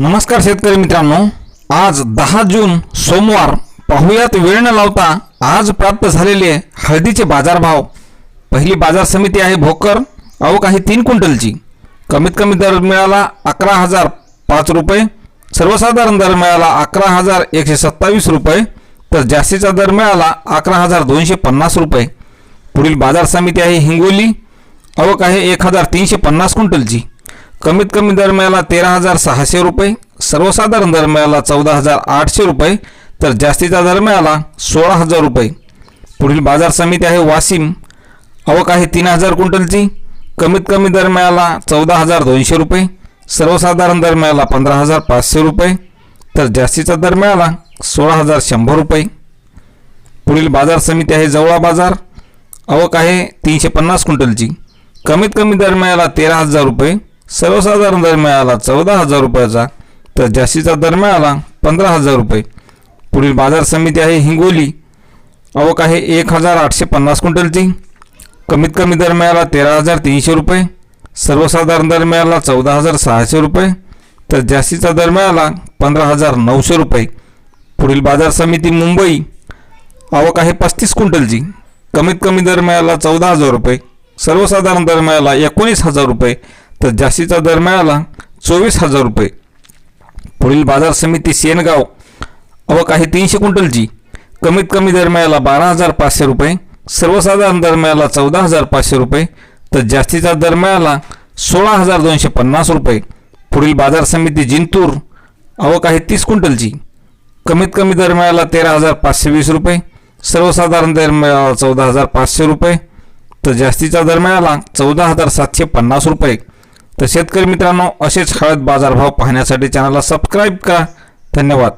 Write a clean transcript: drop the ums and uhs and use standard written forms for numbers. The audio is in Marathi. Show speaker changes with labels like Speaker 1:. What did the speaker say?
Speaker 1: नमस्कार शेतकरी मित्रांनो, आज 10 जून सोमवार. पाहुयात वेळ न लावता आज प्राप्त झालेले हळदीचे बाजारभाव. पहिली बाजार समिती आहे भोकर. आवक आहे 3 क्विंटलची. कमीत कमी दर मिळाला 11,005 रुपये. सर्वसाधारण दर मिळाला 11,127 रुपये. तर जास्तीचा दर मिळाला 11,250 रुपये. पुढील बाजार समिती आहे हिंगोली. आवक आहे 1,350 क्विंटलची. कमीत कमी दर मिळाला 13,600 रुपये. सर्वसाधारण दर मिळाला 14,800 रुपये. तर जास्तीचा दर मिळाला 16,000 रुपये. पुढील बाजार समिती आहे वाशिम. आवक आहे 3,000 क्विंटलची. कमीत कमी दर मिळाला 14,200 रुपये. सर्वसाधारण दर मिळाला 15,500 रुपये. तर जास्तीचा दर मिळाला 16,100 रुपये. पुढील बाजार समिती आहे जवळा बाजार. आवक आहे 350 क्विंटलची. कमीत कमी दर मिळाला 13,000 रुपये. सर्वसाधारण दर मिळाला 14,000 रुपयाचा. तर जास्तीचा दर मिळाला 15,000 रुपये. पुढील बाजार समिती आहे हिंगोली. आवक आहे 1,850 क्विंटलची. कमीत कमी दर मिळाला 13,300 रुपये. सर्वसाधारण दर मिळाला 14,600 रुपये. तर जास्तीचा दर मिळाला 15,900 रुपये. पुढील बाजार समिती मुंबई. आवक आहे 35 क्विंटलची. कमीत कमी दर मिळाला 14,000 रुपये. सर्वसाधारण दर मिळाला 19,000 रुपये. तर जास्तीचा दर मिळाला 24,000 रुपये. पुढील बाजार समिती सेनगाव. आवक आहे 300 क्विंटलची. कमीत कमी दर मिळाला 12,500 रुपये. सर्वसाधारण दर मिळाला 14,500 रुपये. तर जास्तीचा दर मिळाला 16,250 रुपये. पुढील बाजार समिती जिंतूर. आवक आहे 30 क्विंटलची. कमीत कमी दर मिळाला 13,520 रुपये. सर्वसाधारण दर मिळाला 14,500 रुपये. तर जास्तीचा दर मिळाला 14,750 रुपये. तर शेतकरी मित्रांनो, असेच हळद बाजारभाव पाहण्यासाठी चॅनलला सबस्क्राईब करा. धन्यवाद.